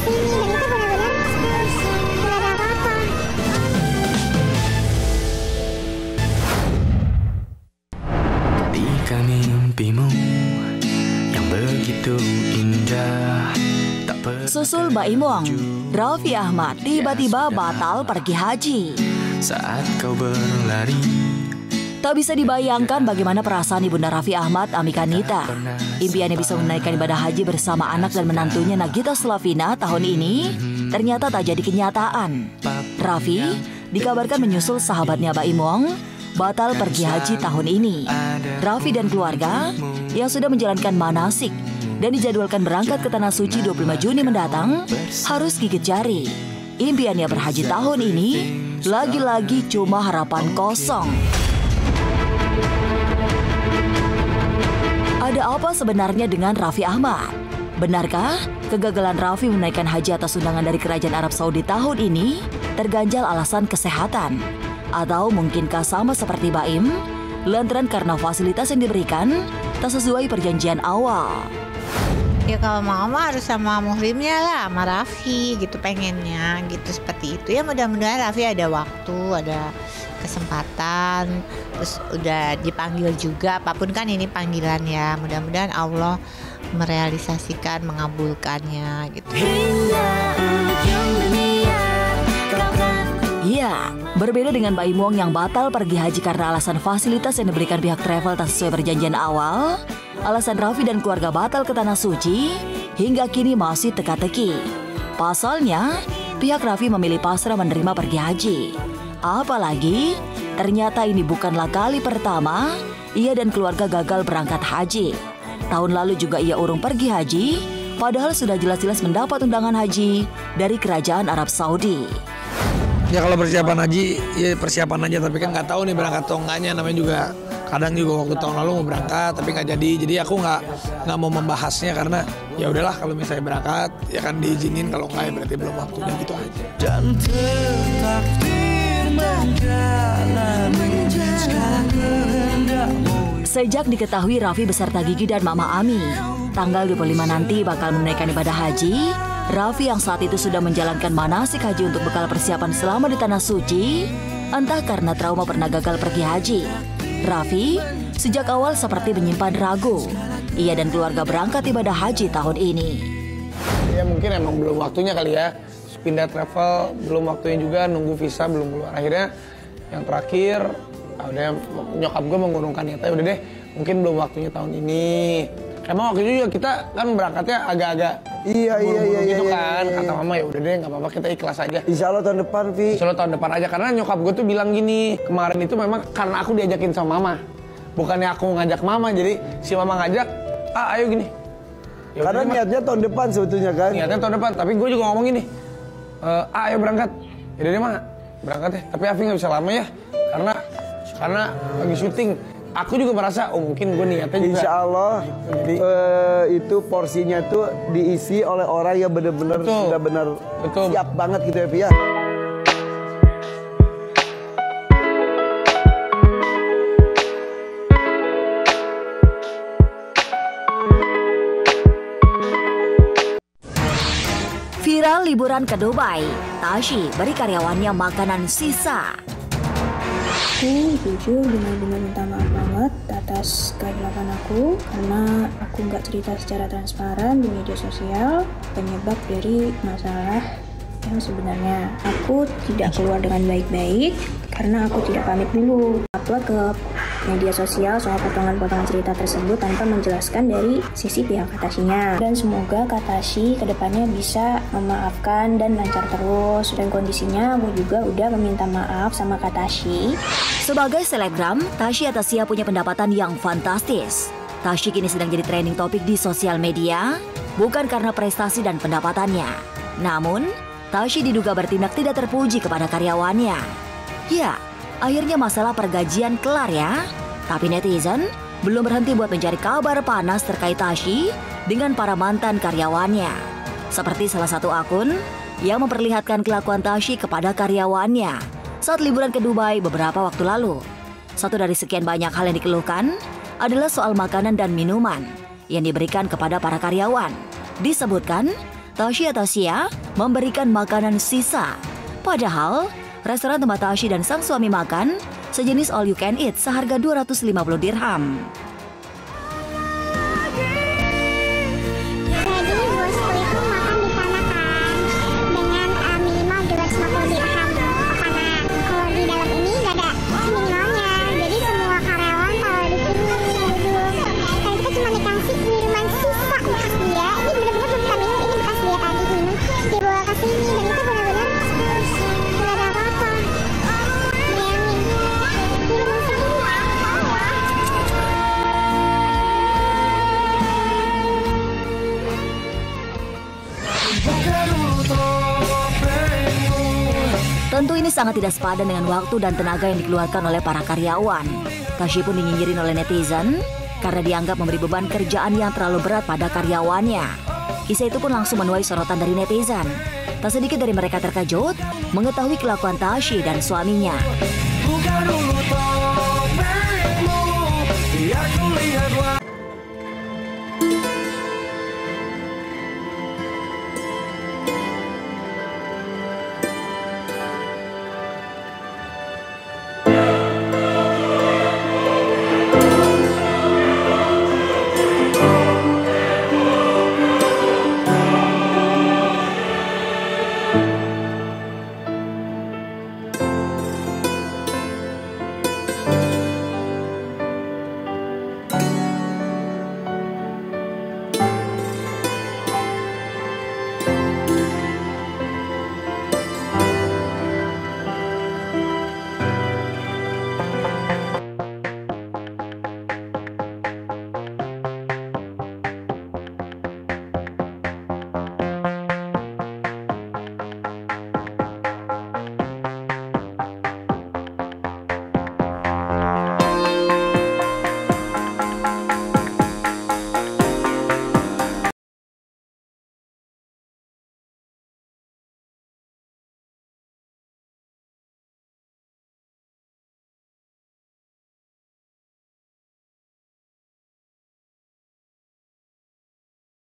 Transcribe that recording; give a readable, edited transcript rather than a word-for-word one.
dan itu benar-benar nggak ada apa-apa. Ketika mimpimu yang begitu indah. Susul Baim Wong, Raffi Ahmad tiba-tiba batal pergi haji. Saat kau berlari, tak bisa dibayangkan bagaimana perasaan Ibunda Raffi Ahmad, Amika Nita. Impiannya bisa menunaikan ibadah haji bersama anak dan menantunya Nagita Slavina tahun ini ternyata tak jadi kenyataan. Raffi dikabarkan menyusul sahabatnya Baim Wong batal pergi haji tahun ini. Raffi dan keluarga yang sudah menjalankan manasik dan dijadwalkan berangkat ke Tanah Suci 25 Juni mendatang harus gigit jari. Impiannya berhaji tahun ini lagi-lagi cuma harapan kosong. Ada apa sebenarnya dengan Raffi Ahmad? Benarkah kegagalan Raffi menunaikan haji atas undangan dari Kerajaan Arab Saudi tahun ini terganjal alasan kesehatan? Atau mungkinkah sama seperti Baim, lantaran karena fasilitas yang diberikan tak sesuai perjanjian awal? Ya kalau mau harus sama muhrimnya lah, sama Raffi gitu pengennya gitu seperti itu. Ya mudah-mudahan Raffi ada waktu, ada kesempatan, terus udah dipanggil juga, apapun kan ini panggilan ya. Mudah-mudahan Allah merealisasikan, mengabulkannya gitu. Iya, berbeda dengan Baim Wong yang batal pergi haji karena alasan fasilitas yang diberikan pihak travel tak sesuai perjanjian awal, alasan Raffi dan keluarga batal ke Tanah Suci hingga kini masih teka-teki. Pasalnya, pihak Raffi memilih pasrah menerima pergi haji. Apalagi, ternyata ini bukanlah kali pertama ia dan keluarga gagal berangkat haji. Tahun lalu juga ia urung pergi haji, padahal sudah jelas-jelas mendapat undangan haji dari Kerajaan Arab Saudi. Ya kalau persiapan haji, ya persiapan aja, tapi kan nggak tahu nih berangkat atau enggaknya, namanya juga kadang juga waktu tahun lalu mau berangkat tapi nggak jadi aku nggak mau membahasnya karena ya udahlah kalau misalnya berangkat ya kan diizinin, kalau nggak ya berarti belum waktunya gitu aja. dan tertakdir menjalani segala kehendakmu. Sejak diketahui Raffi beserta Gigi dan Mama Ami tanggal 25 nanti bakal menunaikan ibadah haji, Raffi yang saat itu sudah menjalankan manasik haji untuk bekal persiapan selama di Tanah Suci, entah karena trauma pernah gagal pergi haji, Raffi sejak awal seperti menyimpan ragu. Ia dan keluarga berangkat ibadah haji tahun ini. Ya mungkin emang belum waktunya kali ya, pindah travel belum waktunya juga, nunggu visa belum keluar. Akhirnya yang terakhir, udah nyokap gue mengurungkan niatnya, udah deh mungkin belum waktunya tahun ini. Emang waktu itu juga kita kan berangkatnya agak-agak buru-buru gitu kan. Kata mama ya udah deh nggak apa-apa, kita ikhlas aja. Insya Allah tahun depan, Vi. Insya Allah tahun depan aja. Karena nyokap gue tuh bilang gini, kemarin itu memang karena aku diajakin sama mama. Bukannya aku ngajak mama, jadi si mama ngajak, ayo gini. Ya karena niatnya tahun depan sebetulnya kan. Niatnya tahun depan, tapi gue juga ngomong gini, ayo berangkat. Yaudah deh mah, berangkat deh. Tapi Afi nggak bisa lama ya, karena lagi syuting. Aku juga merasa, mungkin gue niatnya juga. Insya Allah jadi, itu porsinya tuh diisi oleh orang yang benar-benar sudah benar siap banget gitu ya, Vi ya. Viral liburan ke Dubai, Tashi beri karyawannya makanan sisa. Aku jujur benar-benar minta maaf banget atas kegelapan aku karena aku nggak cerita secara transparan di media sosial penyebab dari masalah yang sebenarnya. Aku tidak keluar dengan baik-baik karena aku tidak pamit dulu. Upload ke media sosial soal potongan-potongan cerita tersebut tanpa menjelaskan dari sisi pihak Katashinya. Dan semoga Katashi kedepannya bisa memaafkan dan lancar terus. Dan kondisinya aku juga udah meminta maaf sama Katashi. Sebagai selebgram, Tashi Atasia punya pendapatan yang fantastis. Tashi kini sedang jadi trending topik di sosial media, bukan karena prestasi dan pendapatannya. Namun, Tashi diduga bertindak tidak terpuji kepada karyawannya. Ya, akhirnya masalah pergajian kelar ya. Tapi netizen belum berhenti buat mencari kabar panas terkait Tashi dengan para mantan karyawannya. Seperti salah satu akun yang memperlihatkan kelakuan Tashi kepada karyawannya saat liburan ke Dubai beberapa waktu lalu. Satu dari sekian banyak hal yang dikeluhkan adalah soal makanan dan minuman yang diberikan kepada para karyawan. Disebutkan, Tasya memberikan makanan sisa. Padahal, restoran tempat Tasya dan sang suami makan sejenis all you can eat seharga 250 dirham. Jadi bosku itu makan di sana kan dengan minimal 250 dirham makanan. Kalau di dalam ini gak ada minimalnya. Jadi semua karyawan kalau di sini duduk. Dan kita cuma dikasih minuman sisa bekas dia. Ini benar-benar belum kita minum. Ini bekas dia tadi minum. Dibawa ke sini dan itu benar-benar gak ada apa-apa. Bayangin. Minuman sisa. Tentu ini sangat tidak sepadan dengan waktu dan tenaga yang dikeluarkan oleh para karyawan. Tasya pun dinyinyirin oleh netizen karena dianggap memberi beban kerjaan yang terlalu berat pada karyawannya. Kisah itu pun langsung menuai sorotan dari netizen. Tak sedikit dari mereka terkejut mengetahui kelakuan Tasya dan suaminya. Buka dulu topengmu, biar ku lihat